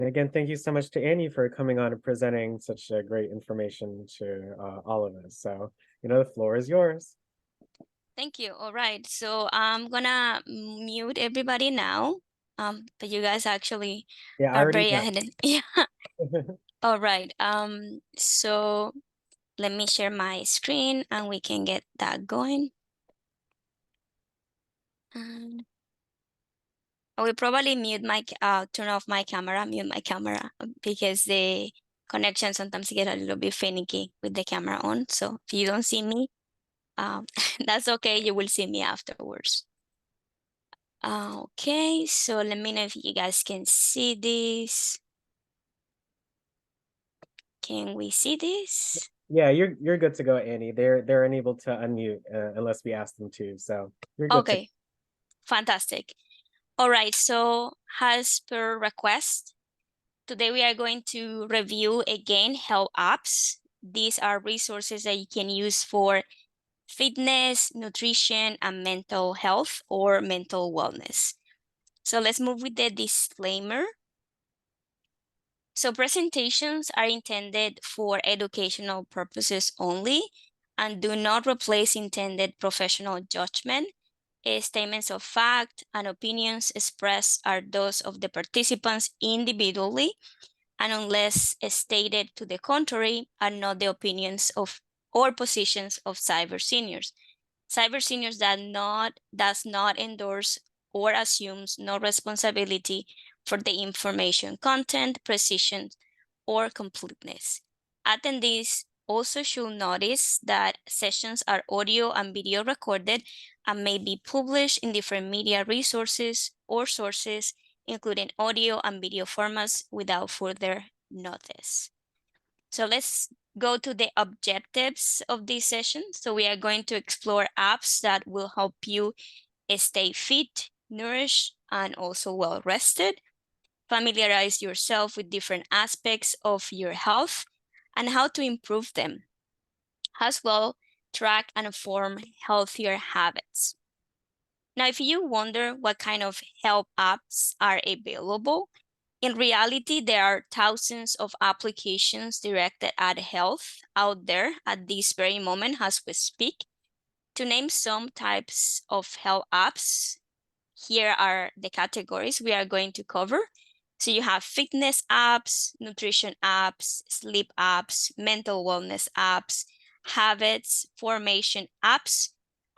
And again, thank you so much to Annie for coming on and presenting such great information to all of us. So, the floor is yours. Thank you. All right. So I'm gonna mute everybody now. But you guys actually Yeah, I are already very done. ahead. Yeah. All right. So let me share my screen and we can get that going. And I will probably turn off my camera, mute my camera because the connection sometimes get a little bit finicky with the camera on. So if you don't see me, that's okay. You will see me afterwards. Okay, so let me know if you guys can see this. Can we see this? Yeah, you're good to go, Annie. They're unable to unmute unless we ask them to. So you're good to. Okay, fantastic. All right, so as per request, today we are going to review again health apps. These are resources that you can use for fitness, nutrition, and mental health or mental wellness. So let's move with the disclaimer. So presentations are intended for educational purposes only and do not replace intended professional judgment. Statements of fact and opinions expressed are those of the participants individually and unless stated to the contrary are not the opinions of or positions of cyber seniors. Cyber seniors does not endorse or assumes no responsibility for the information content, precision, or completeness. Attendees also should notice that sessions are audio and video recorded and may be published in different media resources or sources, including audio and video formats without further notice. So let's go to the objectives of this session. So we are going to explore apps that will help you stay fit, nourished, and also well rested. Familiarize yourself with different aspects of your health and how to improve them. As well, track and form healthier habits. Now, if you wonder what kind of health apps are available, in reality, there are thousands of applications directed at health out there at this very moment as we speak. To name some types of health apps, here are the categories we are going to cover. So you have fitness apps, nutrition apps, sleep apps, mental wellness apps, habits formation apps,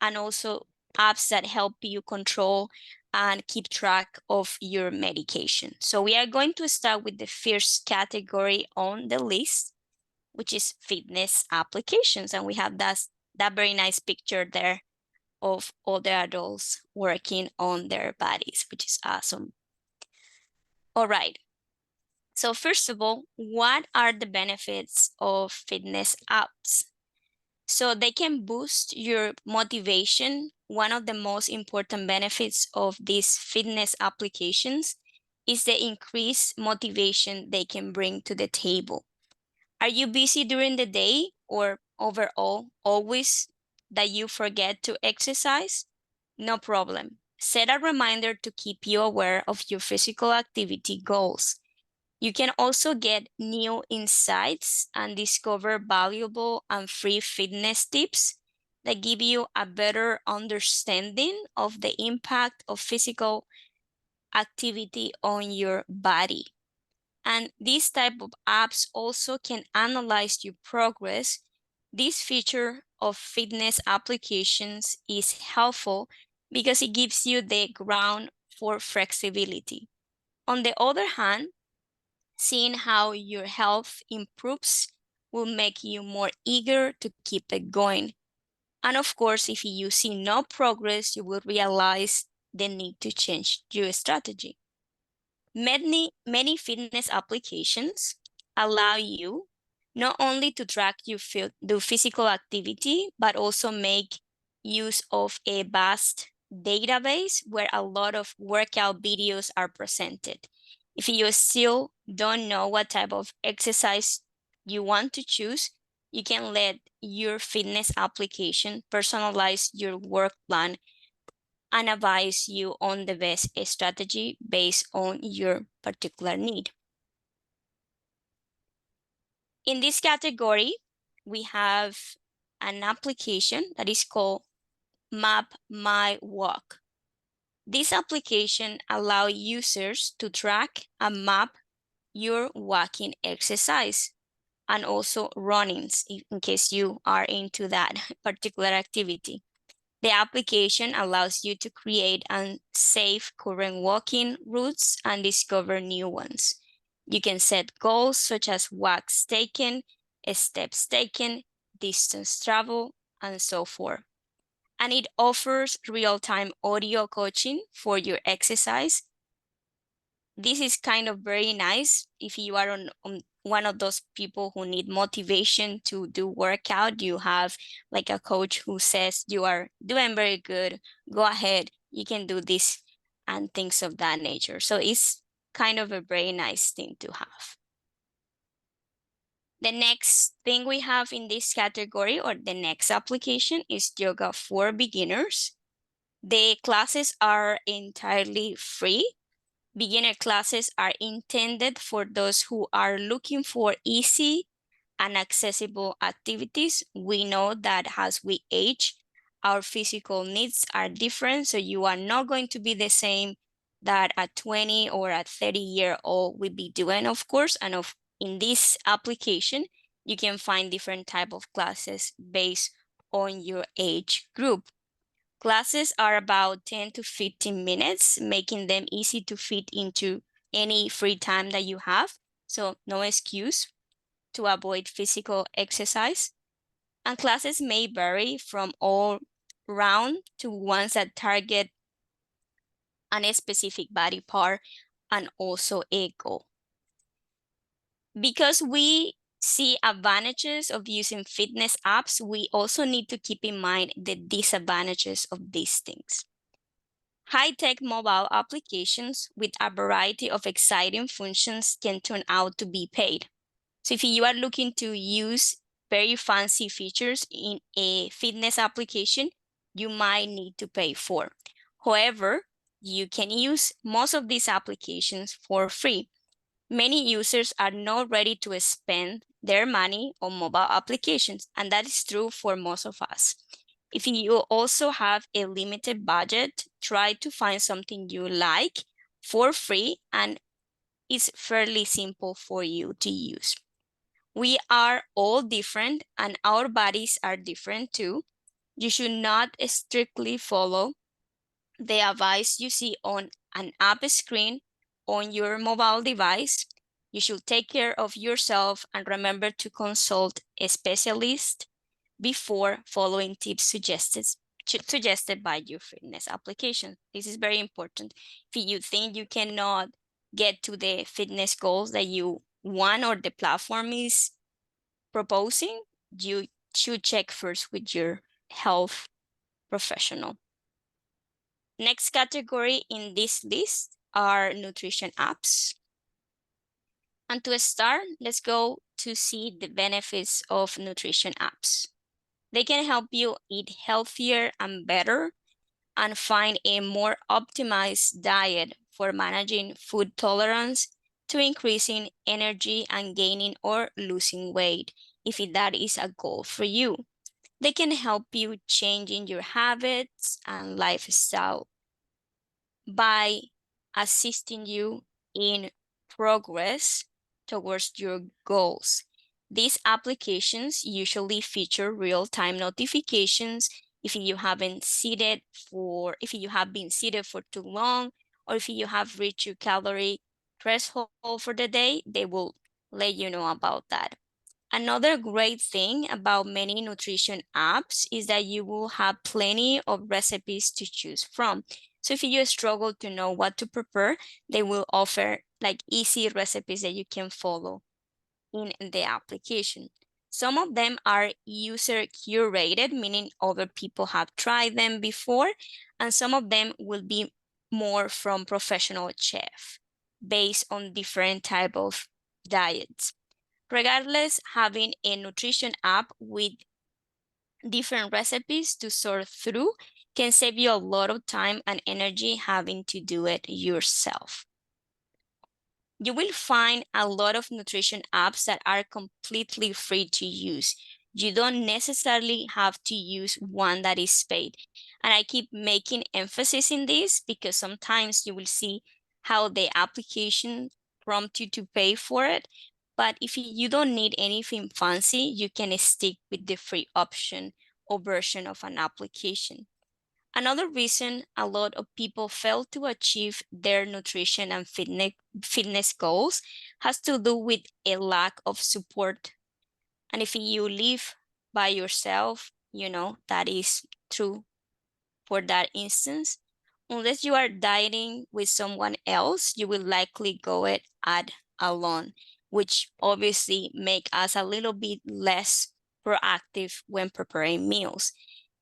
and also apps that help you control and keep track of your medication. So we are going to start with the first category on the list, which is fitness applications. And we have that very nice picture there of all the adults working on their bodies, which is awesome. All right. So first of all, what are the benefits of fitness apps? So they can boost your motivation. One of the most important benefits of these fitness applications is the increased motivation they can bring to the table. Are you busy during the day or overall always that you forget to exercise? No problem. Set a reminder to keep you aware of your physical activity goals. You can also get new insights and discover valuable and free fitness tips that give you a better understanding of the impact of physical activity on your body. And these type of apps also can analyze your progress. This feature of fitness applications is helpful because it gives you the ground for flexibility. On the other hand, seeing how your health improves will make you more eager to keep it going. And of course, if you see no progress, you will realize the need to change your strategy. Many fitness applications allow you not only to track your do physical activity, but also make use of a vast database where a lot of workout videos are presented. If you still don't know what type of exercise you want to choose, you can let your fitness application personalize your work plan and advise you on the best strategy based on your particular need. In this category, we have an application that is called Map My Walk. This application allows users to track and map your walking exercise and also runnings in case you are into that particular activity. The application allows you to create and save current walking routes and discover new ones. You can set goals such as walks taken, steps taken, distance travel, and so forth. And it offers real-time audio coaching for your exercise. This is kind of very nice if you are on one of those people who need motivation to do workout. You have like a coach who says you are doing very good, go ahead, you can do this, and things of that nature. So it's kind of a very nice thing to have. The next thing we have in this category, or the next application, is Yoga for Beginners. The classes are entirely free. Beginner classes are intended for those who are looking for easy and accessible activities. We know that as we age, our physical needs are different, so you are not going to be the same that a 20 or a 30-year-old will be doing, of course. And in this application, you can find different type of classes based on your age group. Classes are about 10 to 15 minutes, making them easy to fit into any free time that you have. So no excuse to avoid physical exercise. And classes may vary from all round to ones that target a specific body part and also a goal. Because we see advantages of using fitness apps, we also need to keep in mind the disadvantages of these things. High-tech mobile applications with a variety of exciting functions can turn out to be paid. So if you are looking to use very fancy features in a fitness application, you might need to pay for. However, you can use most of these applications for free. Many users are not ready to spend their money on mobile applications, and that is true for most of us. If you also have a limited budget, try to find something you like for free and it's fairly simple for you to use. We are all different and our bodies are different too. You should not strictly follow the advice you see on an app screen on your mobile device. You should take care of yourself and remember to consult a specialist before following tips suggested by your fitness application. This is very important. If you think you cannot get to the fitness goals that you want or the platform is proposing, you should check first with your health professional. Next category in this list are nutrition apps. And to start, let's go to see the benefits of nutrition apps. They can help you eat healthier and better and find a more optimized diet for managing food tolerance to increasing energy and gaining or losing weight, if that is a goal for you. They can help you changing your habits and lifestyle by assisting you in progress towards your goals. These applications usually feature real-time notifications if you have been seated for too long, or if you have reached your calorie threshold for the day, they will let you know about that. Another great thing about many nutrition apps is that you will have plenty of recipes to choose from. So if you struggle to know what to prepare, they will offer like easy recipes that you can follow in the application. Some of them are user curated, meaning other people have tried them before, and some of them will be more from professional chef based on different type of diets. Regardless, having a nutrition app with different recipes to sort through can save you a lot of time and energy having to do it yourself. You will find a lot of nutrition apps that are completely free to use. You don't necessarily have to use one that is paid. And I keep making emphasis in this because sometimes you will see how the application prompt you to pay for it. But if you don't need anything fancy, you can stick with the free option or version of an application. Another reason a lot of people fail to achieve their nutrition and fitness goals has to do with a lack of support. And if you live by yourself, that is true for that instance. Unless you are dieting with someone else, you will likely go it at alone, which obviously make us a little bit less proactive when preparing meals.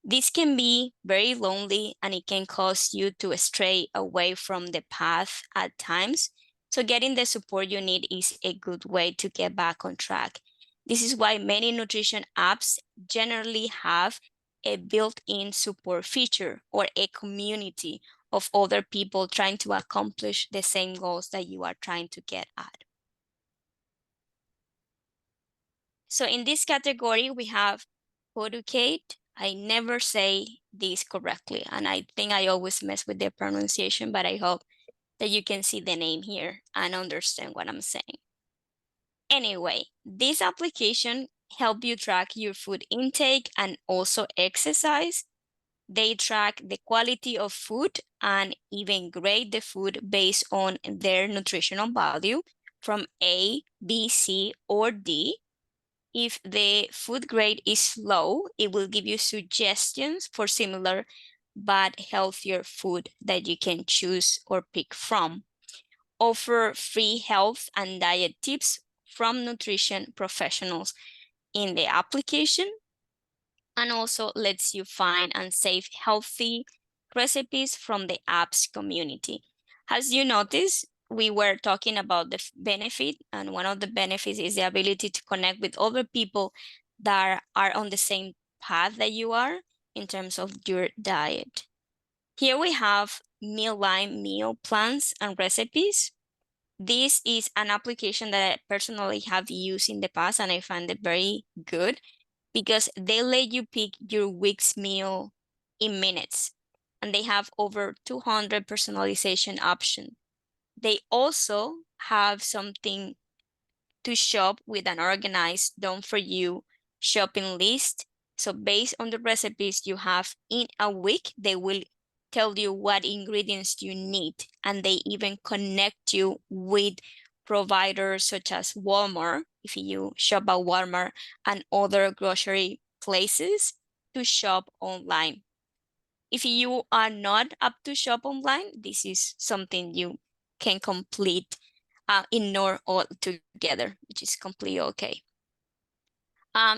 This can be very lonely and it can cause you to stray away from the path at times. So getting the support you need is a good way to get back on track. This is why many nutrition apps generally have a built-in support feature or a community of other people trying to accomplish the same goals that you are trying to get at. So in this category, we have Podukate. I never say this correctly, and I think I always mess with the pronunciation, but I hope that you can see the name here and understand what I'm saying. Anyway, this application help you track your food intake and also exercise. They track the quality of food and even grade the food based on their nutritional value from A, B, C, or D. If the food grade is low, it will give you suggestions for similar but healthier food that you can choose or pick from. Offer free health and diet tips from nutrition professionals in the application, and also lets you find and save healthy recipes from the app's community. As you notice, we were talking about the benefit, and one of the benefits is the ability to connect with other people that are on the same path that you are in terms of your diet. Here we have Mealime meal plans and recipes. This is an application that I personally have used in the past and I find it very good because they let you pick your week's meal in minutes and they have over 200 personalization options. They also have something to shop with an organized done for you shopping list. So based on the recipes you have in a week, they will tell you what ingredients you need, and they even connect you with providers such as Walmart, if you shop at Walmart, and other grocery places to shop online. If you are not up to shop online, this is something you can complete ignore altogether, which is completely okay.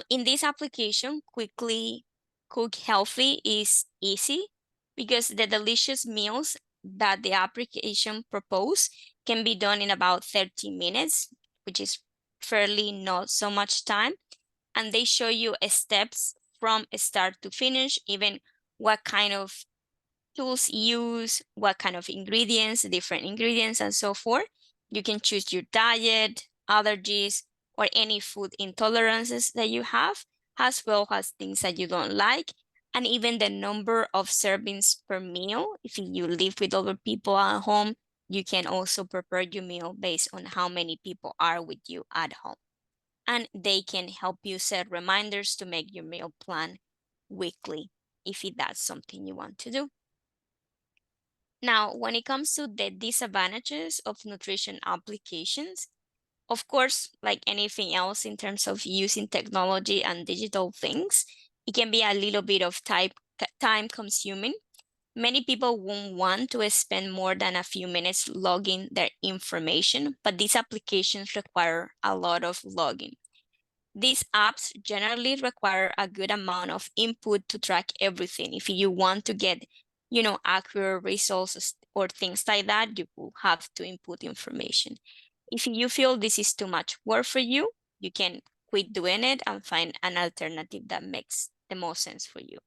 In this application, quickly cook healthy is easy because the delicious meals that the application propose can be done in about 30 minutes, which is fairly not so much time. And they show you steps from start to finish, even what kind of tools use, what kind of ingredients, different ingredients, and so forth. You can choose your diet, allergies, or any food intolerances that you have, as well as things that you don't like, and even the number of servings per meal. If you live with other people at home, you can also prepare your meal based on how many people are with you at home. And they can help you set reminders to make your meal plan weekly if that's something you want to do. Now, when it comes to the disadvantages of nutrition applications, of course, like anything else in terms of using technology and digital things, it can be a little bit of time consuming. Many people won't want to spend more than a few minutes logging their information, but these applications require a lot of logging. These apps generally require a good amount of input to track everything. If you want to get, accurate results or things like that, you will have to input information. If you feel this is too much work for you, you can quit doing it and find an alternative that makes the most sense for you.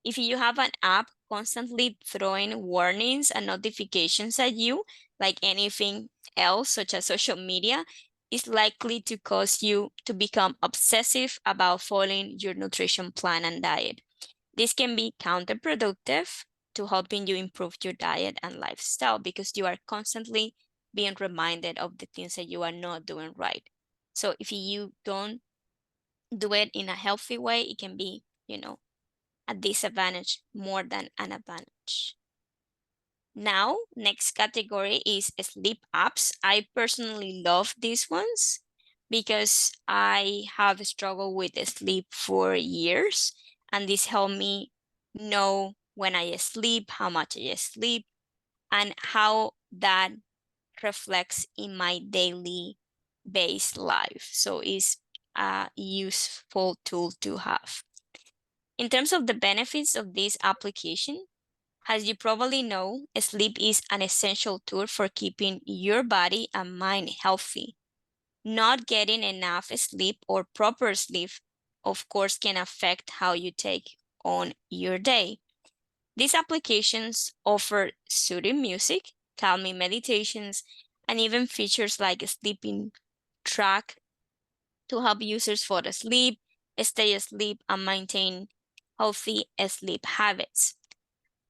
If you have an app constantly throwing warnings and notifications at you, like anything else, such as social media, is likely to cause you to become obsessive about following your nutrition plan and diet. This can be counterproductive to helping you improve your diet and lifestyle because you are constantly being reminded of the things that you are not doing right. So if you don't do it in a healthy way, it can be, a disadvantage more than an advantage. Now, next category is sleep apps. I personally love these ones because I have struggled with sleep for years, and this helped me know when I sleep, how much I sleep, and how that reflects in my daily base life. So it's a useful tool to have. In terms of the benefits of this application, as you probably know, sleep is an essential tool for keeping your body and mind healthy. Not getting enough sleep or proper sleep, of course, can affect how you take on your day. These applications offer soothing music, calming meditations, and even features like a sleeping track to help users fall asleep, stay asleep, and maintain healthy sleep habits.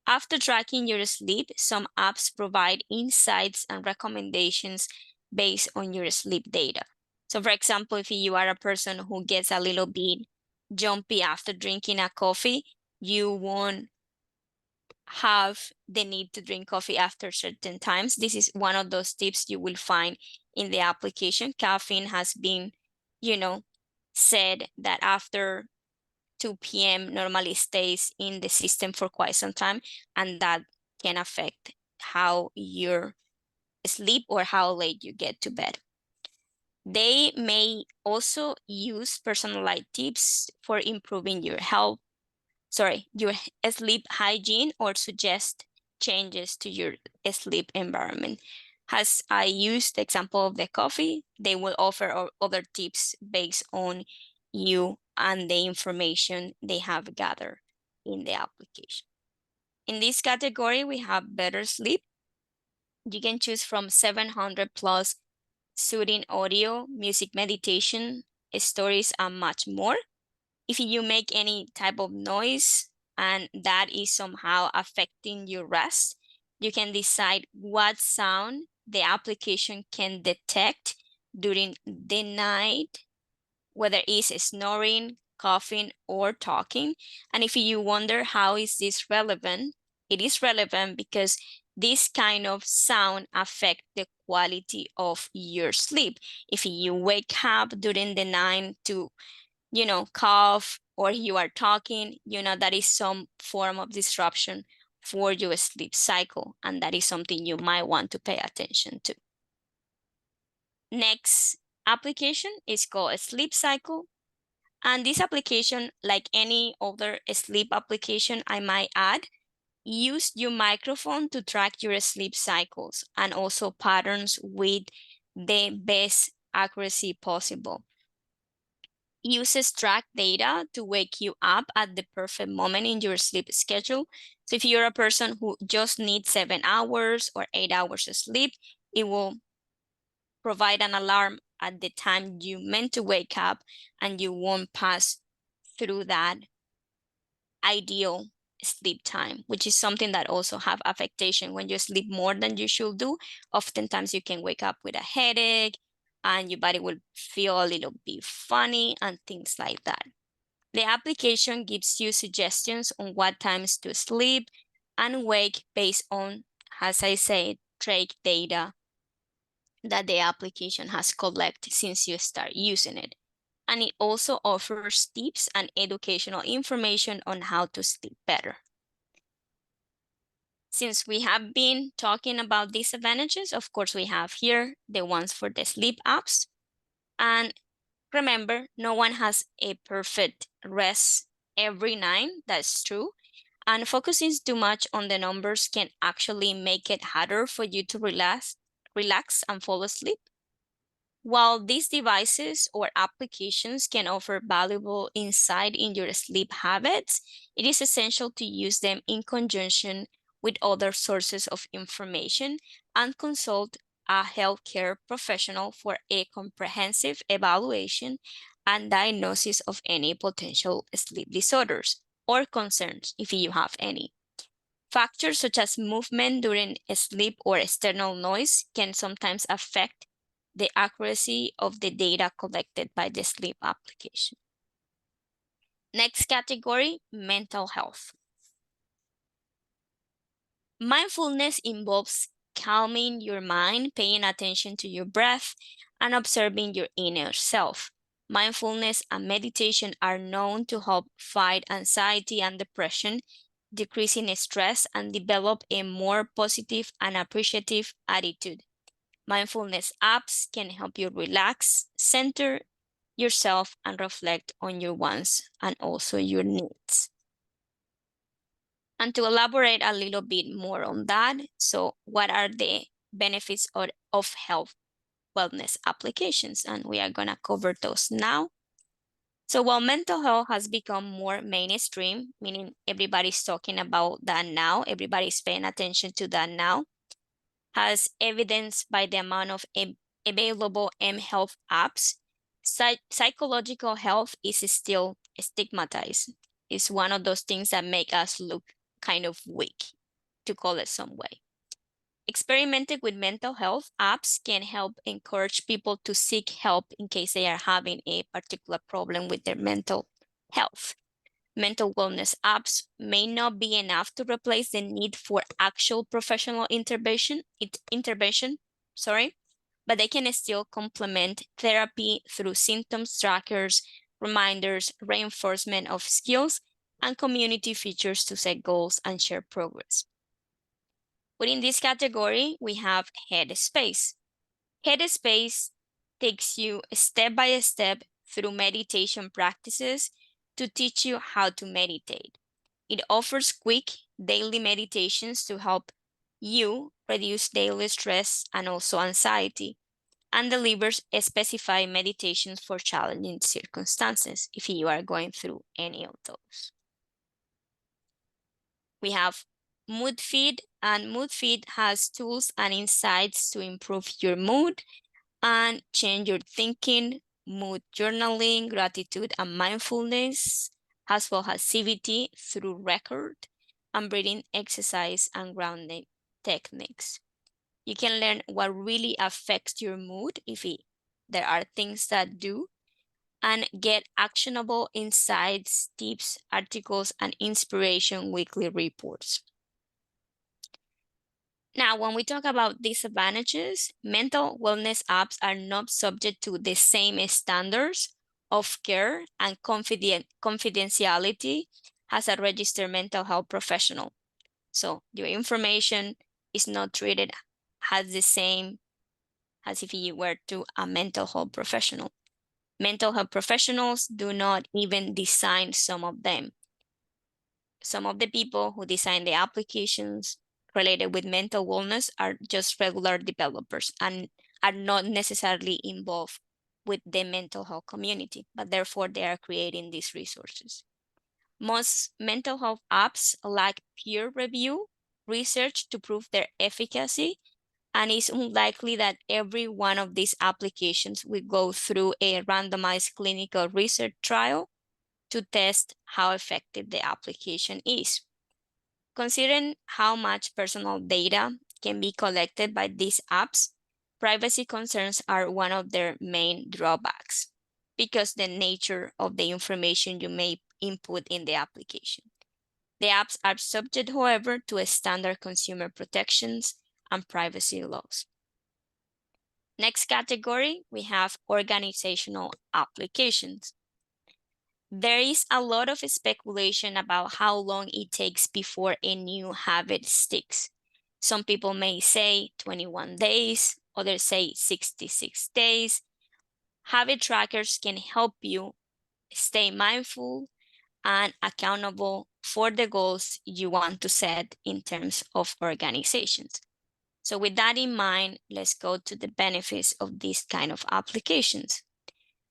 After tracking your sleep, some apps provide insights and recommendations based on your sleep data. So, for example, if you are a person who gets a little bit jumpy after drinking a coffee, you won't have the need to drink coffee after certain times. This is one of those tips you will find in the application. Caffeine has been, you know, said that after 2 p.m. normally stays in the system for quite some time, and that can affect how you sleep or how late you get to bed. They may also use personalized tips for improving your your sleep hygiene or suggest changes to your sleep environment. As I used the example of the coffee, they will offer other tips based on you and the information they have gathered in the application. In this category, we have better sleep. You can choose from 700 plus soothing audio, music meditation, stories, and much more. If you make any type of noise and that is somehow affecting your rest, you can decide what sound the application can detect during the night, whether it's snoring, coughing, or talking. And if you wonder how is this relevant, it is relevant because this kind of sound affect the quality of your sleep. If you wake up during the night to cough or you are talking, that is some form of disruption for your sleep cycle. And that is something you might want to pay attention to. Next application is called Sleep Cycle. And this application, like any other sleep application, I might add, use your microphone to track your sleep cycles and also patterns with the best accuracy possible. Uses track data to wake you up at the perfect moment in your sleep schedule. So if you're a person who just needs 7 hours or 8 hours of sleep, it will provide an alarm at the time you meant to wake up, and you won't pass through that ideal sleep time, which is something that also have affectation. When you sleep more than you should do, oftentimes you can wake up with a headache and your body will feel a little bit funny and things like that. The application gives you suggestions on what times to sleep and wake based on, as I said, track data that the application has collected since you start using it. And it also offers tips and educational information on how to sleep better. Since we have been talking about these advantages, of course, we have here the ones for the sleep apps. And remember, no one has a perfect rest every night. That's true. And focusing too much on the numbers can actually make it harder for you to relax and fall asleep. While these devices or applications can offer valuable insight in your sleep habits, it is essential to use them in conjunction with other sources of information and consult a healthcare professional for a comprehensive evaluation and diagnosis of any potential sleep disorders or concerns if you have any. Factors such as movement during sleep or external noise can sometimes affect the accuracy of the data collected by the sleep application. Next category, mental health. Mindfulness involves calming your mind, paying attention to your breath, and observing your inner self. Mindfulness and meditation are known to help fight anxiety and depression, decreasing stress, and develop a more positive and appreciative attitude. Mindfulness apps can help you relax, center yourself, and reflect on your wants and also your needs. And to elaborate a little bit more on that, so what are the benefits of health wellness applications? And we are going to cover those now. So while mental health has become more mainstream, meaning everybody's talking about that now, everybody's paying attention to that now, as evidenced by the amount of available M-Health apps, psychological health is still stigmatized. It's one of those things that make us look kind of weak, to call it some way. Experimenting with mental health apps can help encourage people to seek help in case they are having a particular problem with their mental health. Mental wellness apps may not be enough to replace the need for actual professional intervention, but they can still complement therapy through symptoms trackers, reminders, reinforcement of skills, and community features to set goals and share progress. Within this category, we have Headspace. Headspace takes you step by step through meditation practices to teach you how to meditate. It offers quick daily meditations to help you reduce daily stress and also anxiety, and delivers specified meditations for challenging circumstances if you are going through any of those. We have Moodfeed, and Moodfeed has tools and insights to improve your mood and change your thinking, mood journaling, gratitude, and mindfulness, as well as CBT through record and breathing exercise and grounding techniques. You can learn what really affects your mood if there are things that do, and get actionable insights, tips, articles, and inspiration weekly reports. Now, when we talk about disadvantages, mental wellness apps are not subject to the same standards of care and confidentiality as a registered mental health professional. So your information is not treated as the same as if you were to a mental health professional. Mental health professionals do not even design some of them. Some of the people who design the applications related with mental wellness are just regular developers and are not necessarily involved with the mental health community, but therefore they are creating these resources. Most mental health apps lack peer review research to prove their efficacy, and it's unlikely that every one of these applications will go through a randomized clinical research trial to test how effective the application is. Considering how much personal data can be collected by these apps, privacy concerns are one of their main drawbacks because the nature of the information you may input in the application. The apps are subject, however, to a standard consumer protections and privacy laws. Next category, we have organizational applications. There is a lot of speculation about how long it takes before a new habit sticks. Some people may say 21 days, others say 66 days. Habit trackers can help you stay mindful and accountable for the goals you want to set in terms of organizations. So with that in mind, let's go to the benefits of these kind of applications.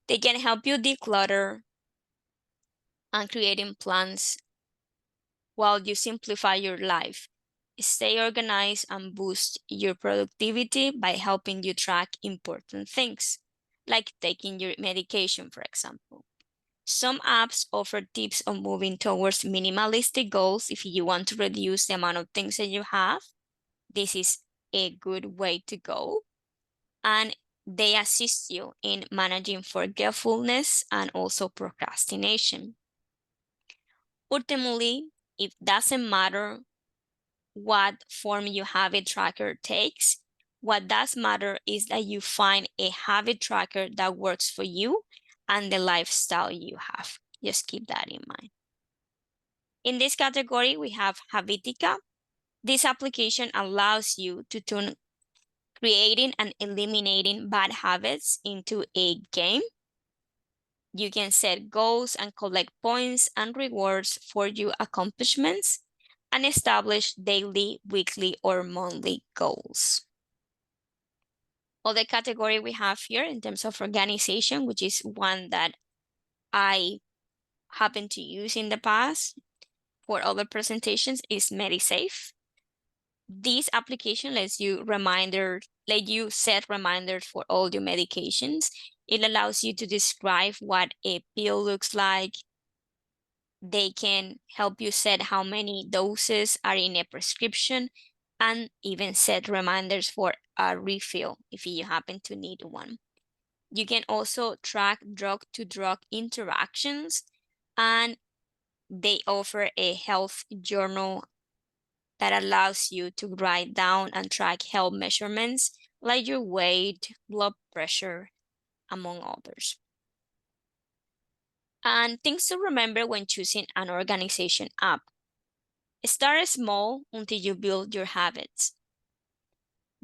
They can help you declutter and creating plans while you simplify your life. stay organized and boost your productivity by helping you track important things, like taking your medication, for example. Some apps offer tips on moving towards minimalistic goals if you want to reduce the amount of things that you have. This is a good way to go. And they assist you in managing forgetfulness and also procrastination. Ultimately, it doesn't matter what form your habit tracker takes. What does matter is that you find a habit tracker that works for you and the lifestyle you have. Just keep that in mind. In this category, we have Habitica. This application allows you to turn creating and eliminating bad habits into a game. You can set goals and collect points and rewards for your accomplishments and establish daily, weekly, or monthly goals. Other category we have here in terms of organization, which is one that I happen to use in the past for other presentations, is MediSafe. This application lets you set reminders for all your medications. It allows you to describe what a pill looks like. They can help you set how many doses are in a prescription and even set reminders for a refill if you happen to need one. You can also track drug-to-drug interactions, and they offer a health journal that allows you to write down and track health measurements like your weight, blood pressure, among others. And things to remember when choosing an organization app. Start small until you build your habits.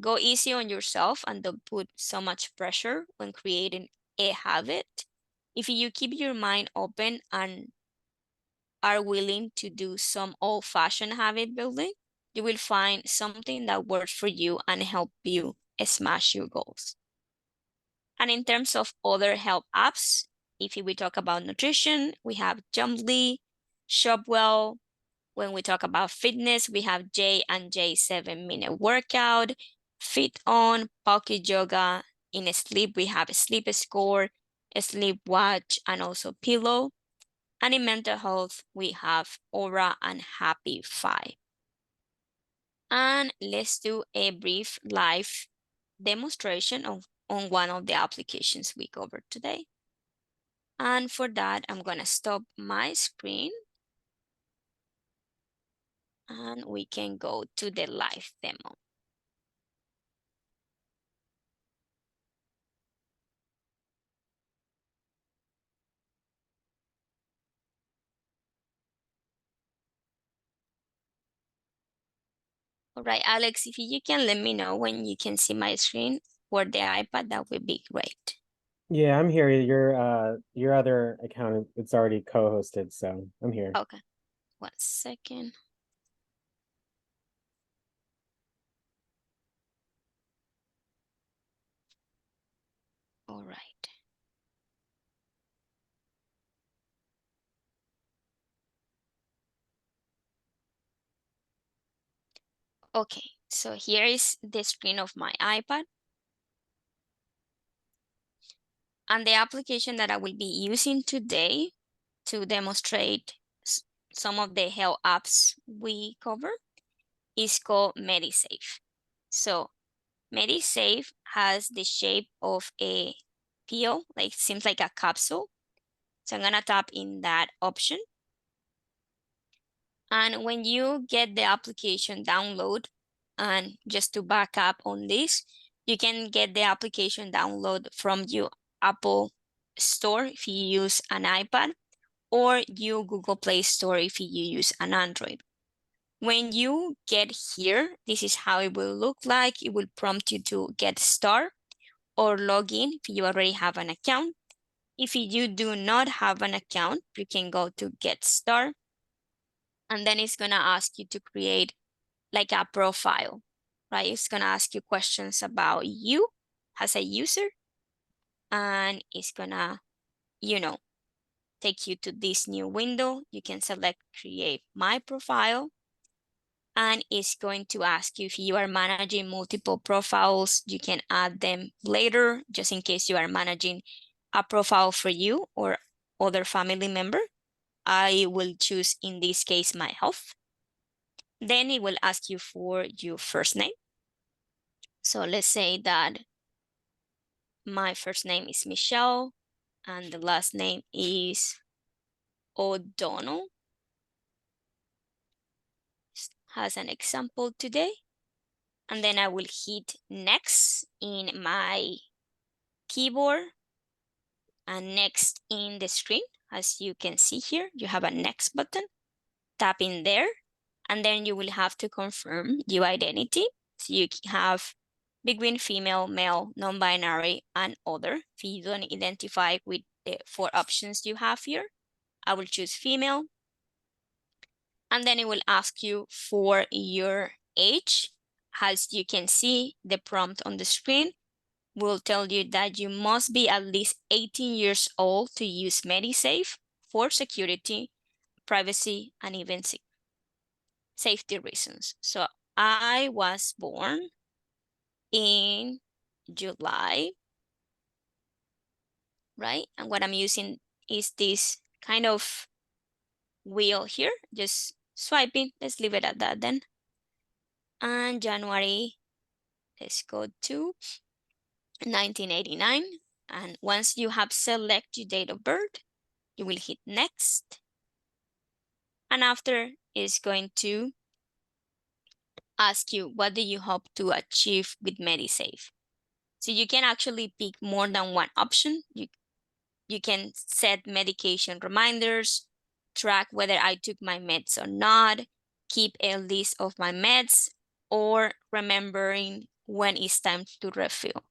Go easy on yourself and don't put so much pressure when creating a habit. If you keep your mind open and are willing to do some old-fashioned habit building, you will find something that works for you and help you smash your goals. And in terms of other health apps, if we talk about nutrition, we have Jumbly, Shopwell. When we talk about fitness, we have J and J 7-minute workout, Fit On, Pocket Yoga. In sleep, we have Sleep Score, Sleep Watch, and also Pillow. And in mental health, we have Aura and Happy 5. And let's do a brief live demonstration on one of the applications we covered today. And for that, I'm gonna stop my screen and we can go to the live demo. All right, Alex, if you can let me know when you can see my screen for the iPad, that would be great. Yeah, I'm here. Your other account, it's already co-hosted, so I'm here. Okay, 1 second. All right. Okay, so here is the screen of my iPad. And the application that I will be using today to demonstrate some of the health apps we cover is called MediSafe. So MediSafe has the shape of a pill, like seems like a capsule. So I'm gonna tap in that option. And when you get the application download, and just to back up on this, you can get the application download from your Apple Store if you use an iPad, or your Google Play Store if you use an Android. When you get here, this is how it will look like. It will prompt you to get start or log in if you already have an account. If you do not have an account, you can go to get start, and then it's gonna ask you to create like a profile, right? It's gonna ask you questions about you as a user, and it's gonna, take you to this new window. You can select create my profile, and it's going to ask you if you are managing multiple profiles. You can add them later, just in case you are managing a profile for you or other family member. I will choose, in this case, my health. Then it will ask you for your first name. So let's say that my first name is Michelle and the last name is O'Donnell. As an example today. And then I will hit next in my keyboard and next in the screen. As you can see here, you have a next button. Tap in there, and then you will have to confirm your identity. So you have between female, male, non-binary, and other. If you don't identify with the 4 options you have here, I will choose female. And then it will ask you for your age. As you can see, the prompt on the screen will tell you that you must be at least 18 years old to use MediSafe for security, privacy, and even safety reasons. So I was born in July, right? And what I'm using is this kind of wheel here, just swiping. Let's leave it at that then. And January, let's go to 1989. And once you have selected your date of birth, you will hit next. And after it's going to ask you, what do you hope to achieve with MediSafe? So you can actually pick more than one option. You can set medication reminders, track whether I took my meds or not, keep a list of my meds, or remembering when it's time to refill.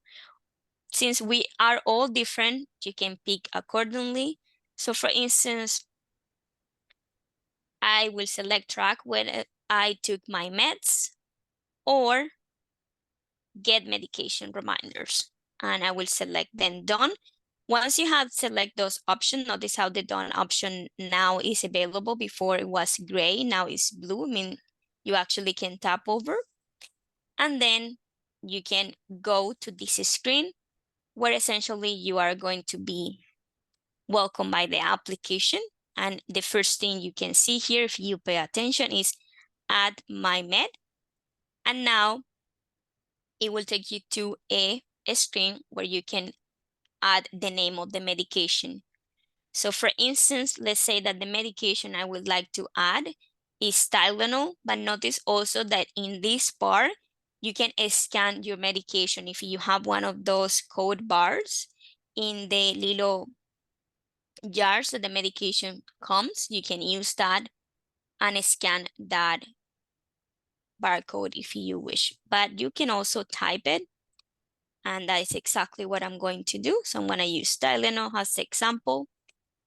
Since we are all different, you can pick accordingly. So for instance, I will select track when I took my meds or get medication reminders. And I will select then done. Once you have select those options, notice how the done option now is available. Before it was gray, now it's blue. I mean, you actually can tap over. And then you can go to this screen where essentially you are going to be welcomed by the application. And the first thing you can see here, if you pay attention, is add my med. And now it will take you to a screen where you can add the name of the medication. So for instance, let's say that the medication I would like to add is Tylenol, but notice also that in this bar, you can scan your medication. If you have one of those code bars in the little jars that the medication comes, you can use that and scan that barcode if you wish. But you can also type it, and that is exactly what I'm going to do. So I'm going to use Tylenol as the example.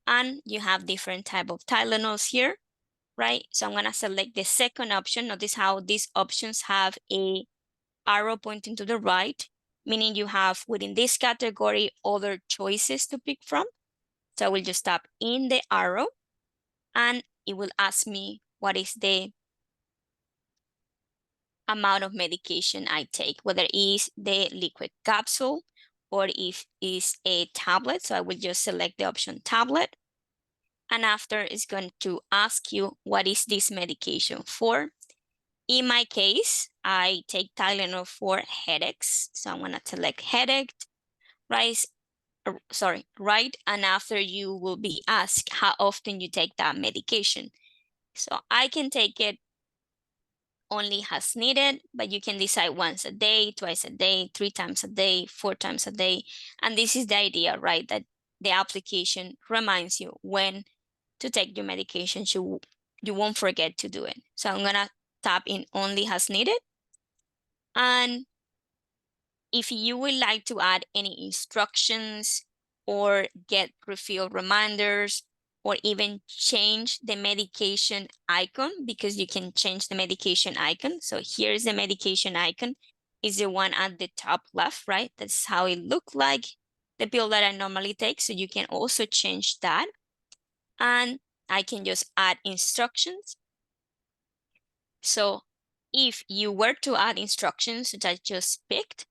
And you have different type of Tylenols here, right? So I'm gonna select the second option. Notice how these options have a arrow pointing to the right, meaning you have within this category other choices to pick from. So I will just tap in the arrow and it will ask me what is the amount of medication I take, whether it is the liquid capsule or if it's a tablet. So I will just select the option tablet. And after it's going to ask you, what is this medication for? In my case, I take Tylenol for headaches. So I'm gonna select headache, right? Right. And after you will be asked how often you take that medication. So I can take it only as needed, but you can decide once a day, twice a day, 3 times a day, 4 times a day. And this is the idea, right? That the application reminds you when to take your medication, you won't forget to do it. So I'm gonna tap in only as needed. And if you would like to add any instructions or get refill reminders or even change the medication icon, because you can change the medication icon. So here's the medication icon, is the one at the top left, right? That's how it looked like, the pill that I normally take. So you can also change that. And I can just add instructions. So if you were to add instructions that I just picked,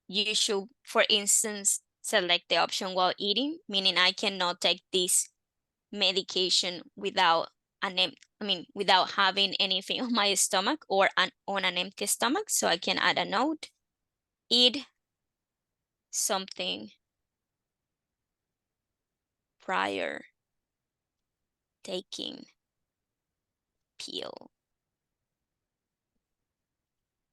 you should, for instance, select the option while eating, meaning I cannot take this medication without without having anything on my stomach or on an empty stomach. So I can add a note, eat something prior taking pill.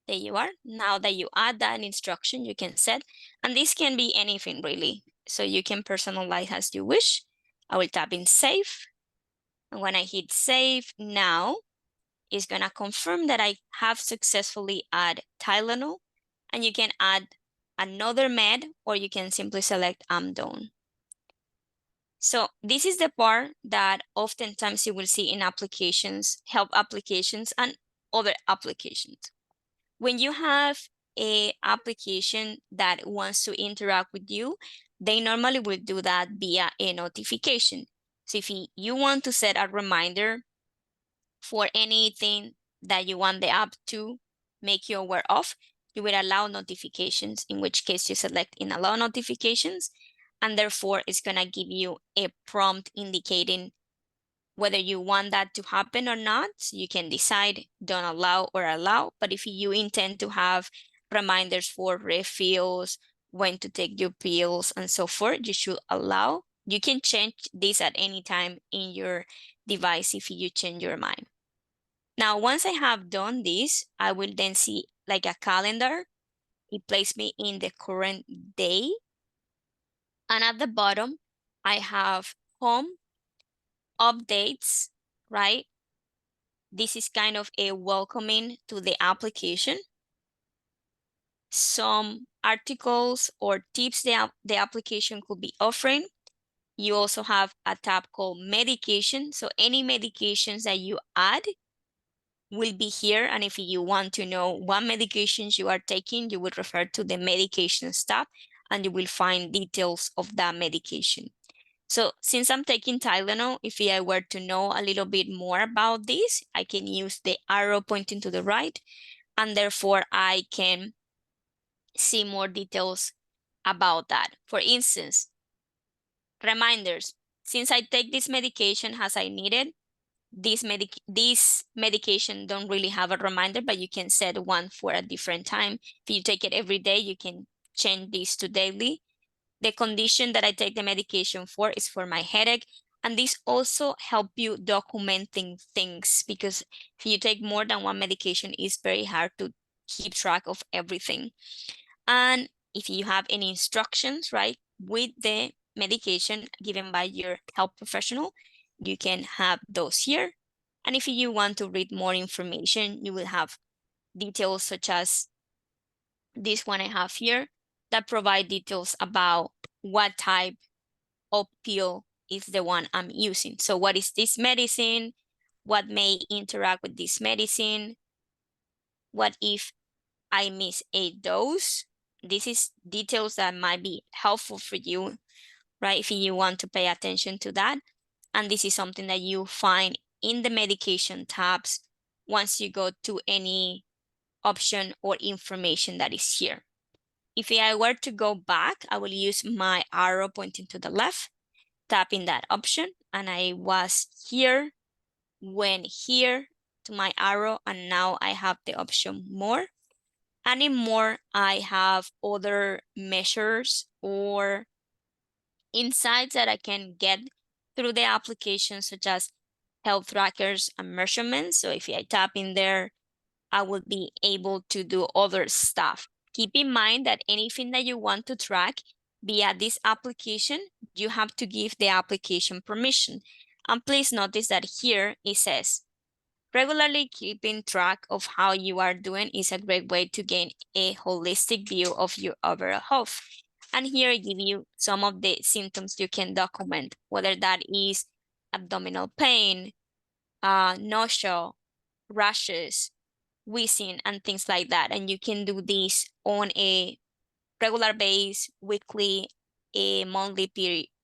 There you are. Now that you add that instruction, you can set, and this can be anything really. So you can personalize as you wish. I will tap in save. And when I hit save now, it's gonna confirm that I have successfully added Tylenol, and you can add another med, or you can simply select I'm done. So this is the part that oftentimes you will see in applications, help applications and other applications. When you have a application that wants to interact with you, they normally will do that via a notification. So if you want to set a reminder for anything that you want the app to make you aware of, you will allow notifications, in which case you select in allow notifications, and therefore it's gonna give you a prompt indicating whether you want that to happen or not. You can decide don't allow or allow, but if you intend to have reminders for refills, when to take your pills and so forth, you should allow. You can change this at any time in your device if you change your mind. Now, once I have done this, I will then see like a calendar. It places me in the current day. And at the bottom, I have home, updates, right? This is kind of a welcoming to the application. Some articles or tips the application could be offering. You also have a tab called medication. So any medications that you add will be here. And if you want to know what medications you are taking, you would refer to the medications tab and you will find details of that medication. So since I'm taking Tylenol, if I were to know a little bit more about this, I can use the arrow pointing to the right, and therefore I can see more details about that. For instance, reminders. Since I take this medication as I needed, this medication don't really have a reminder, but you can set one for a different time. If you take it every day, you can change this to daily. The condition that I take the medication for is for my headache. And this also help you documenting things, because if you take more than one medication, it's very hard to keep track of everything. And if you have any instructions, right, with the medication given by your health professional, you can have those here. And if you want to read more information, you will have details such as this one I have here that provide details about what type of pill is the one I'm using. So what is this medicine? What may interact with this medicine? What if I miss a dose? This is details that might be helpful for you, right? If you want to pay attention to that. And this is something that you find in the medication tabs once you go to any option or information that is here. If I were to go back, I will use my arrow pointing to the left, tapping that option, and I was here, went here to my arrow, and now I have the option more. And in more, I have other measures or insights that I can get through the application, such as health trackers and measurements. So if I tap in there, I will be able to do other stuff. Keep in mind that anything that you want to track via this application, you have to give the application permission. And please notice that here it says, regularly keeping track of how you are doing is a great way to gain a holistic view of your overall health. And here I give you some of the symptoms you can document, whether that is abdominal pain, nausea, rashes, wheezing, and things like that. And you can do this on a regular base, weekly, a monthly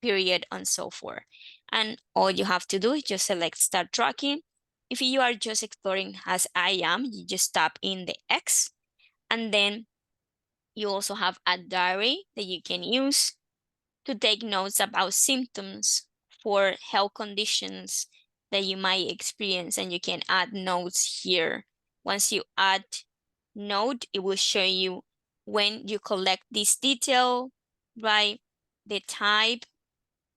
period, and so forth. And all you have to do is just select start tracking, if you are just exploring as I am, you just tap in the X, and then you also have a diary that you can use to take notes about symptoms for health conditions that you might experience, and you can add notes here. Once you add note, it will show you when you collect this detail, right? The type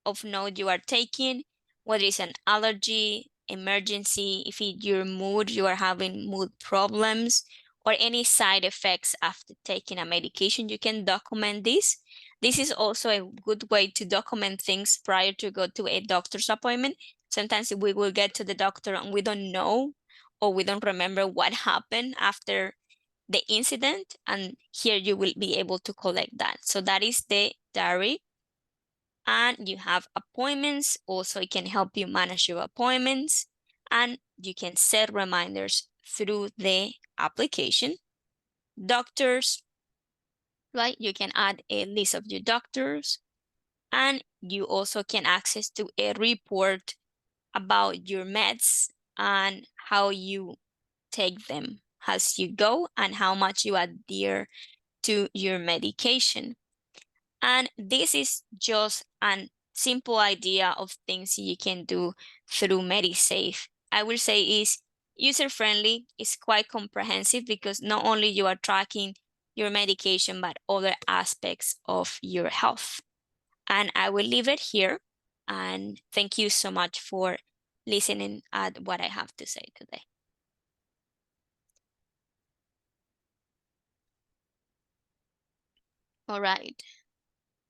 of note you are taking, whether it's an allergy, emergency, if it's your mood, you are having mood problems, or any side effects after taking a medication, you can document this. This is also a good way to document things prior to go to a doctor's appointment. Sometimes we will get to the doctor and we don't know or we don't remember what happened after the incident, and here you will be able to collect that. So that is the diary. And you have appointments. Also, it can help you manage your appointments, and you can set reminders through the application. Doctors, right? You can add a list of your doctors, and you also can access to a report about your meds and how you take them as you go and how much you adhere to your medication. And this is just a simple idea of things you can do through MediSafe. I will say is user-friendly, it's quite comprehensive because not only you are tracking your medication, but other aspects of your health. And I will leave it here. And thank you so much for listening at what I have to say today. All right.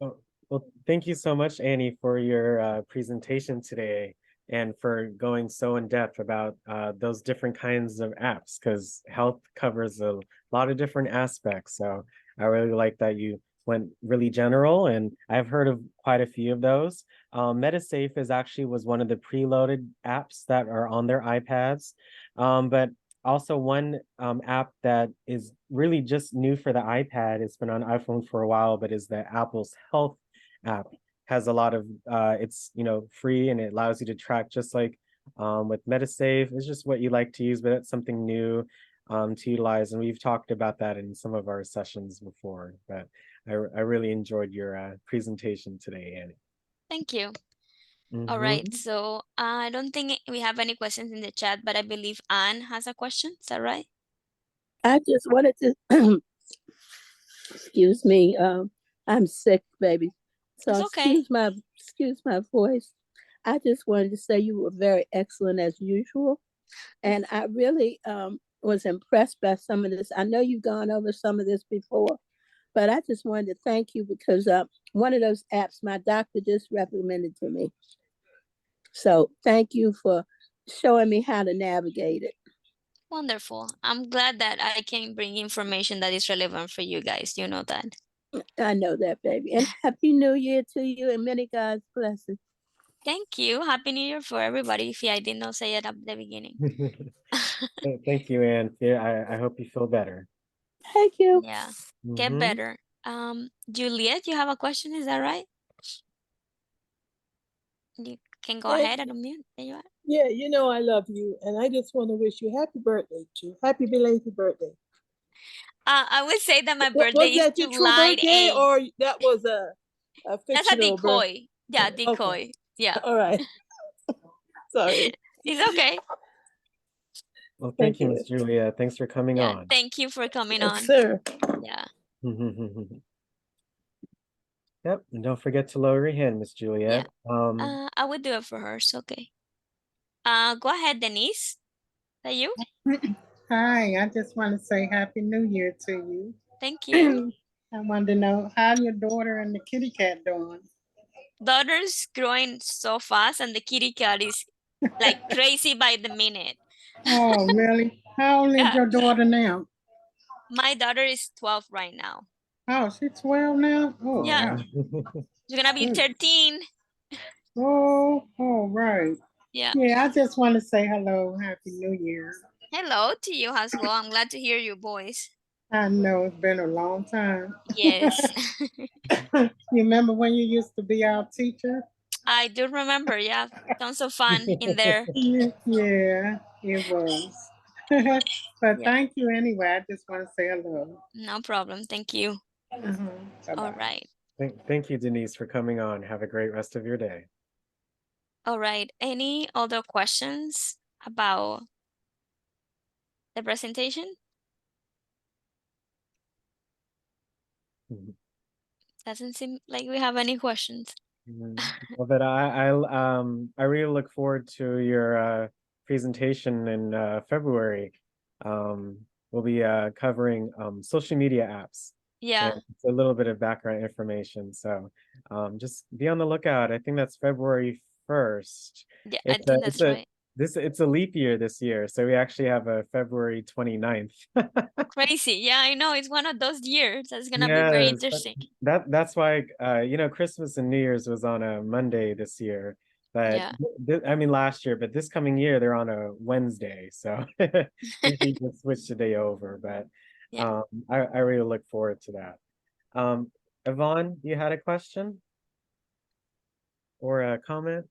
Oh, well, thank you so much, Annie, for your presentation today and for going so in depth about those different kinds of apps, because health covers a lot of different aspects. So I really like that you went really general, and I've heard of quite a few of those. MetaSafe is actually was one of the preloaded apps that are on their iPads, but also one app that is really just new for the iPad. It's been on iPhone for a while, but is the Apple's Health app. Has a lot of it's free, and it allows you to track just like with MetaSafe. It's just what you like to use, but it's something new to utilize. And we've talked about that in some of our sessions before. But I really enjoyed your presentation today, Annie. Thank you. All right, Mhm. so I don't think we have any questions in the chat, but I believe Anne has a question. Is that right? I just wanted to, excuse me, I'm sick, baby. So It's okay. excuse my voice. I just wanted to say you were very excellent as usual. And I really was impressed by some of this. I know you've gone over some of this before, but I just wanted to thank you because one of those apps my doctor just recommended to me. So thank you for showing me how to navigate it. Wonderful. I'm glad that I can bring information that is relevant for you guys. You know that. I know that, baby. And Happy New Year to you and many God's blessings. Thank you. Happy New Year for everybody. If I did not say it at the beginning. Thank you, Anne. Yeah, I hope you feel better. Thank you. Yeah, get Mhm. better. Juliet, you have a question, is that right? You can go Yes, ahead and unmute. There you are. yeah, you know I love you, and I just want to wish you happy birthday too. Happy belated birthday. I would say that my What birthday was is that your true July birthday, 8th. or that was a That's a fictional birth? decoy. Yeah, Okay, decoy. Yeah, all right. Sorry. it's okay. Well, thank Thank you, you. Miss Julia. Thanks for coming Yeah, on. thank you for coming Yes, on. sir. Yeah, Yep, and don't forget to lower your hand, Miss yeah. Juliet. I would do it for her. It's okay. Go ahead, Denise. Is that you? Hi, I just want to say Happy New Year to you. Thank you. I wanted to know how your daughter and the kitty cat doing. Daughter's growing so fast, and the kitty cat is like crazy by the minute. Oh, really? How old is Yeah, your daughter now? my daughter is 12 right now. Oh, she's 12 now? Oh, Yeah, wow. she's gonna be Good. 13. Oh, all right. Yeah. Yeah, I just want to say hello. Happy New Year. Hello to you as well. I'm glad to hear your voice. I know it's been a long time. Yes. You remember when you used to be our teacher? I do remember, yeah. Tons of fun in there. Yeah, yeah, It was. But Yeah, thank you anyway. I just want to say hello. no problem. Thank you. All Bye-bye. right. Thank you, Denise, for coming on. Have a great rest of your day. All right. Any other questions about the presentation? Mhm. Doesn't seem like we have any questions. Well, but I really look forward to your presentation in February. We'll be covering social media apps Yeah, and a little bit of background information. So just be on the lookout. I think that's February 1st. yeah, I think that's right. It's a leap year this year, so we actually have a February 29th. Crazy. Yeah, I know. It's one of those years that's gonna be very Yes, interesting. that's why Christmas and New Year's was on a Monday this year, but Yeah. I mean last year, but this coming year they're on a Wednesday, so we just switched the day over. But Yeah. I really look forward to that. Yvonne, you had a question or a comment?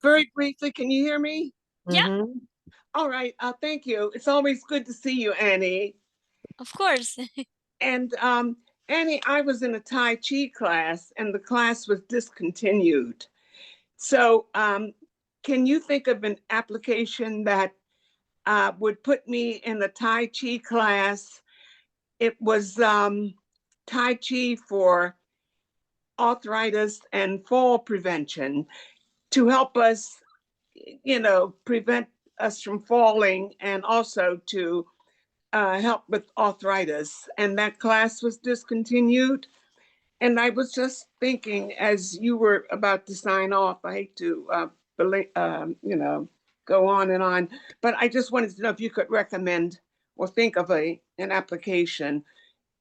Very briefly, can you hear me? Yeah, Mm-hmm. All right, thank you. It's always good to see you, Annie. of course. And Annie, I was in a Tai Chi class and the class was discontinued. So can you think of an application that would put me in the Tai Chi class? It was Tai Chi for arthritis and fall prevention to help us, prevent us from falling and also to help with arthritis. And that class was discontinued. And I was just thinking, as you were about to sign off, I hate to, go on, but I just wanted to know if you could recommend or think of an application.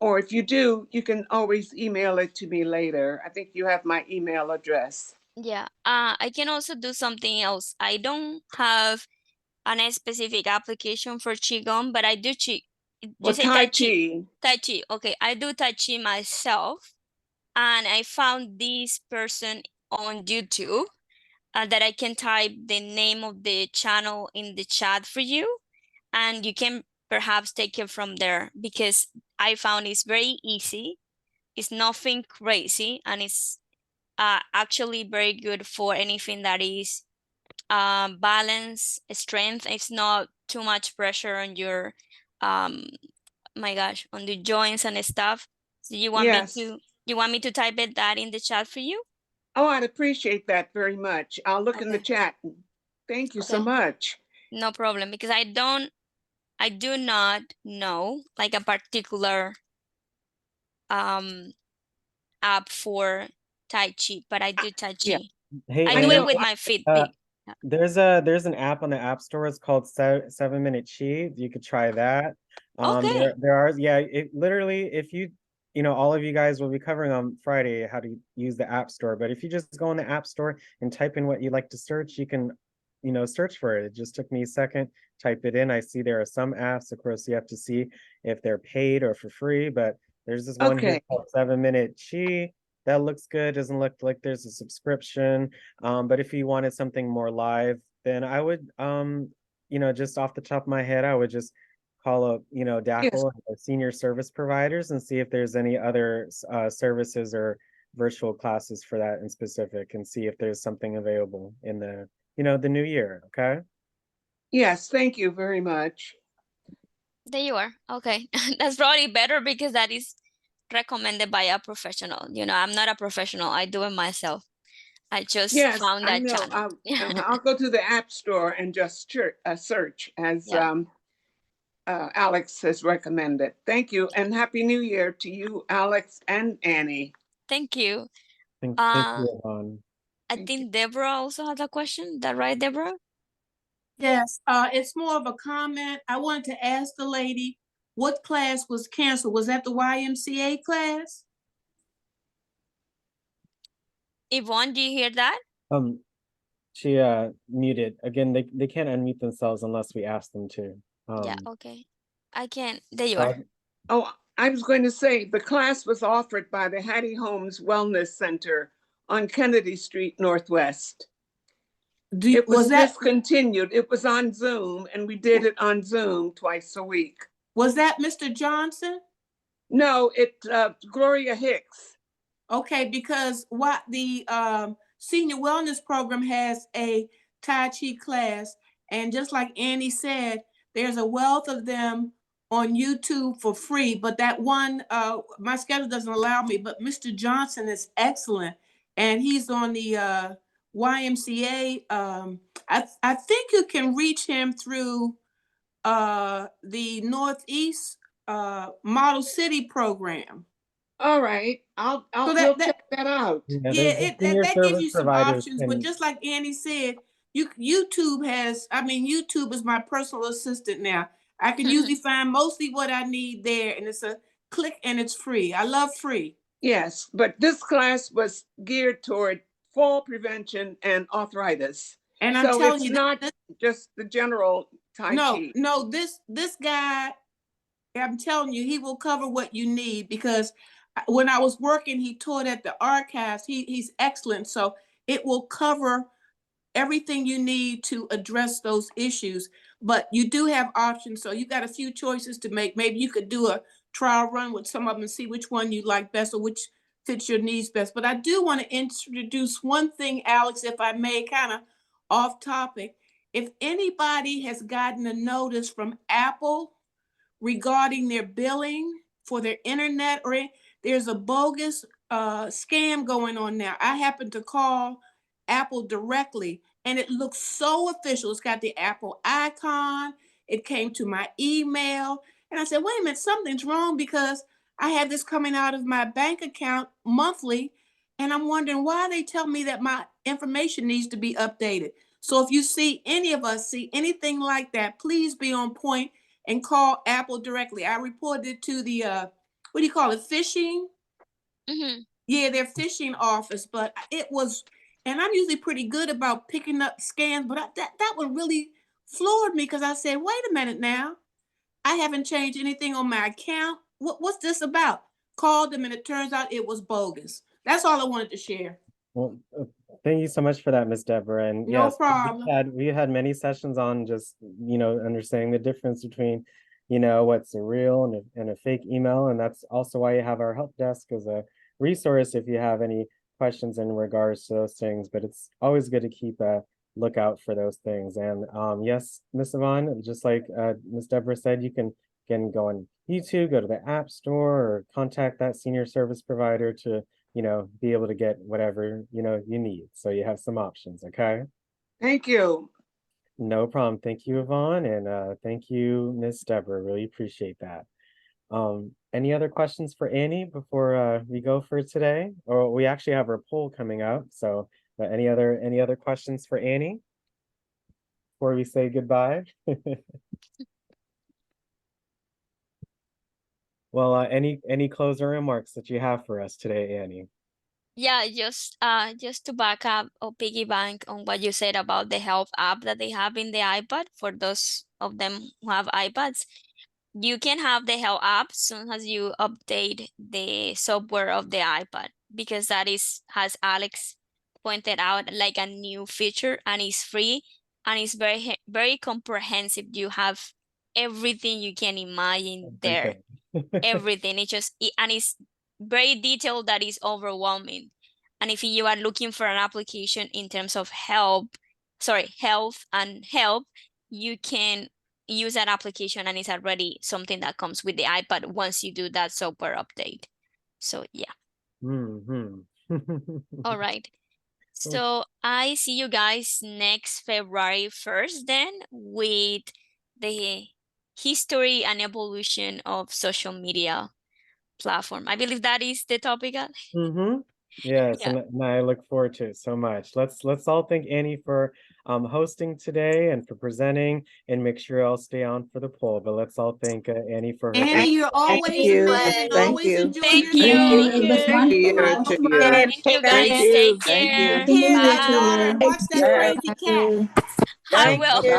Or if you do, you can always email it to me later. I think you have my email address. Yeah. I can also do something else. I don't have a specific application for Qigong, but I do Qi. You Well, say Tai Tai Chi. Chi. Tai Chi. Okay, I do Tai Chi myself. And I found this person on YouTube that I can type the name of the channel in the chat for you. And you can perhaps take it from there because I found it's very easy. It's nothing crazy and it's actually very good for anything that is balance, strength. It's not too much pressure on your, my gosh, on the joints and stuff. So Yes. you want me to type that in the chat for you? Oh, I'd appreciate that very much. I'll look in the Okay. chat. Thank you so Okay. much. No problem because I do not know like a particular um app for Tai Chi, but I do Tai Yeah, Chi. Hey, I I do it Annie, know. with my uh, Fitbit. Yeah. there's an app on the App Store. It's called 7 Minute Chi. You could try that. Okay. There are it literally if all of you guys will be covering on Friday how to use the App Store. But if you just go in the App Store and type in what you like to search, you can search for it. It just took me a second. Type it in. I see there are some apps. Of course, you have to see if they're paid or for free. But there's this one here Okay. called 7 Minute Chi. That looks good. Doesn't look like there's a subscription. But if you wanted something more live, then I would, just off the top of my head, I would just call up, Yes. DACL, senior service providers, and see if there's any other services or virtual classes for that in specific, and see if there's something available in the new year. Okay. Yes. Thank you very much. There you are. Okay. That's probably better because that is recommended by a professional. I'm not a professional. I do it myself. I just Yes, found I that know. channel. I'll go to the App Store and just search as Yeah. Alex has recommended. Thank you, and Happy New Year to you, Alex and Annie. Thank you. Thank Uh, you, Yvonne. I Thank you. think Deborah also had a question. Is that right, Deborah? Yes, it's more of a comment. I wanted to ask the lady, what class was canceled? Was that the YMCA class? Yvonne, do you hear that? Um, she muted again. They can't unmute themselves unless we ask them to. Yeah, okay. I can. There you So are. Oh, I was going to say the class was offered by the Hattie Holmes Wellness Center on Kennedy Street Northwest. It was Was that discontinued. It was on Zoom, and we did it on Zoom twice a week. Mr. Johnson? No, Gloria Hicks. Okay, because what the senior wellness program has a Tai Chi class, and just like Annie said, there's a wealth of them on YouTube for free. But that one, my schedule doesn't allow me. But Mr. Johnson is excellent, and he's on the YMCA. I think you can reach him through the Northeast Model City program. All right, we'll check that out. Yeah, senior that gives service you some providers options, can- but just like Annie said, YouTube is my personal assistant now. I can usually find mostly what I need there, and it's a click and it's free. I love free. Yes, but this class was geared toward fall prevention and arthritis. And I'm So telling it's you, not just the general Tai Chi. no, this guy, I'm telling you, he will cover what you need, because when I was working, he taught at the archives. He's excellent. So it will cover everything you need to address those issues. But you do have options. So you got a few choices to make. Maybe you could do a trial run with some of them and see which one you like best or which fits your needs best. But I do want to introduce one thing, Alex, if I may, kind of off topic. If anybody has gotten a notice from Apple regarding their billing for their internet, or there's a bogus scam going on now. I happened to call Apple directly, and it looks so official. It's got the Apple icon. It came to my email, and I said, wait a minute, something's wrong, because I had this coming out of my bank account monthly, and I'm wondering why they tell me that my information needs to be updated. So if you see any of us see anything like that, please be on point and call Apple directly. I reported it to the what do you call it, phishing? Yeah, their phishing office. But it was, and I'm usually pretty good about picking up scams, but that one really floored me, because I said, wait a minute now, I haven't changed anything on my account. What's this about? Called them, and it turns out it was bogus. That's all I wanted to share. Well, thank you so much for that, Miss Deborah. And No yes, problem. we had many sessions on just, understanding the difference between, what's a real and a fake email. And that's also why you have our help desk as a resource if you have any questions in regards to those things. But it's always good to keep a lookout for those things. And yes, Miss Yvonne, just like Miss Deborah said, you can go on YouTube, go to the App Store, or contact that senior service provider to be able to get whatever, you need. So you have some options, okay? Thank you. No problem. Thank you, Yvonne, and thank you, Miss Deborah. Really appreciate that. Any other questions for Annie before we go for today? Or we actually have our poll coming up. So any other questions for Annie before we say goodbye? Well, any closing remarks that you have for us today, Annie? Yeah, just to back up or piggyback on what you said about the health app that they have in the iPad, for those of them who have iPads. You can have the health app soon as you update the software of the iPad, because that is, as Alex pointed out, like a new feature, and it's free, and it's very comprehensive. You have everything you can imagine there. Everything. And it's very detailed, that is overwhelming. And if you are looking for an application in terms of health and help, you can use that application, and it's already something that comes with the iPad once you do that software update. So yeah. All right. So I see you guys next February 1st then, with the history and evolution of social media platform. I believe that is the topic. Yes, Yeah. and I look forward to it so much. Let's all thank Annie for hosting today and for presenting, and make sure I'll stay on for the poll. But let's all thank Annie for her. Annie, you're always you. fun and Thank always you. enjoy Thank your you. day. It was Thank you. wonderful. To you. Thank you guys. Take Thank care. you. Happy New Year That to dog you. and watch that crazy cat. I Thank will. you.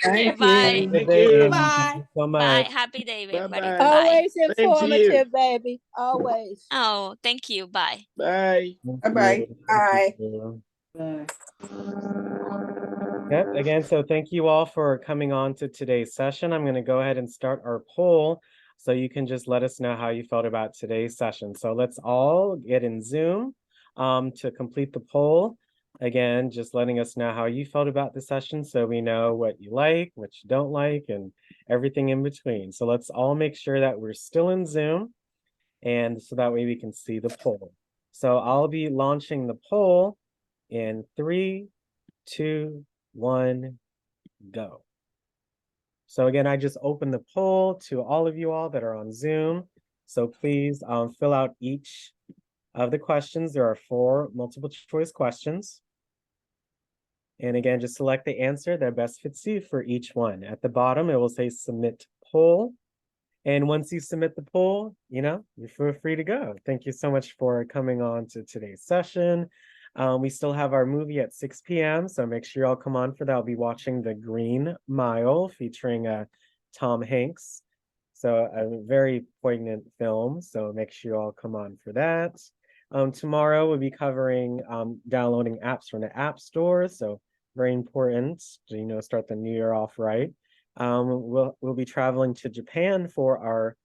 Okay, Have bye. a good Thank day, you. Annie. Thank Bye. you so Bye. much. Happy day, everybody. Bye-bye. Bye. Always Same to you. informative, baby. Always. Oh, thank you. Bye. Bye. Thank Bye-bye. you. Thank you. Bye. Yep, again, so thank you all for coming on to today's session. I'm going to go ahead and start our poll so you can just let us know how you felt about today's session. So let's all get in Zoom to complete the poll. Again, just letting us know how you felt about the session so we know what you like, what you don't like, and everything in between. So let's all make sure that we're still in Zoom, and so that way we can see the poll. So I'll be launching the poll in 3, 2, 1, go. So again, I just opened the poll to all of you all that are on Zoom. So please fill out each of the questions. There are 4 multiple choice questions. And again, just select the answer that best fits you for each one. At the bottom, it will say submit poll. And once you submit the poll, you know, you feel free to go. Thank you so much for coming on to today's session. We still have our movie at 6 p.m. So make sure y'all come on for that. I'll be watching The Green Mile featuring Tom Hanks. So a very poignant film. So make sure you all come on for that. Tomorrow we'll be covering downloading apps from the App Store. So very important to, you know, start the new year off right. We'll be traveling to Japan for our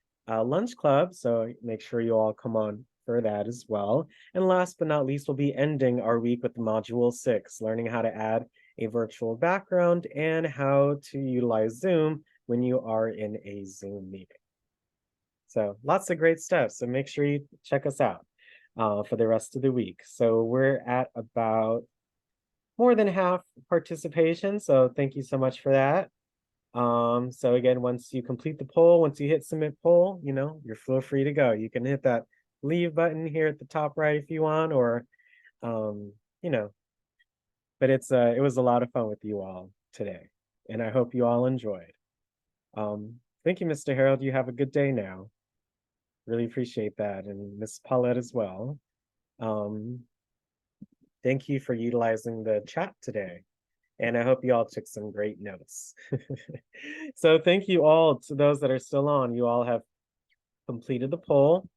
lunch club. So make sure you all come on for that as well. And last but not least, we'll be ending our week with Module 6, learning how to add a virtual background and how to utilize Zoom when you are in a Zoom meeting. So lots of great stuff. So make sure you check us out for the rest of the week. So we're at about more than half participation. So thank you so much for that. So again, once you complete the poll, once you hit submit poll, you know, you're feel free to go. You can hit that leave button here at the top right if you want, or you know, but it was a lot of fun with you all today, and I hope you all enjoyed. Thank you, Mr. Harold. You have a good day now. Really appreciate that, and Miss Paulette as well. Thank you for utilizing the chat today. And I hope you all took some great notes. So thank you all to those that are still on. You all have completed the poll.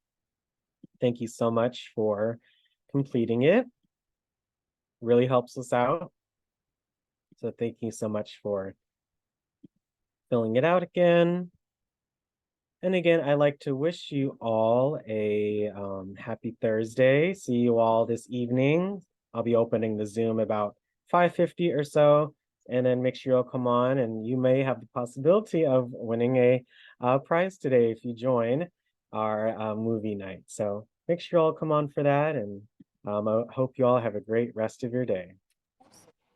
Thank you so much for completing it. Really helps us out. So thank you so much for filling it out again. And again, I'd like to wish you all a happy Thursday. See you all this evening. I'll be opening the Zoom about 5:50 or so, and then make sure you'll come on, and you may have the possibility of winning a prize today if you join our movie night. So make sure you all come on for that, and I hope you all have a great rest of your day.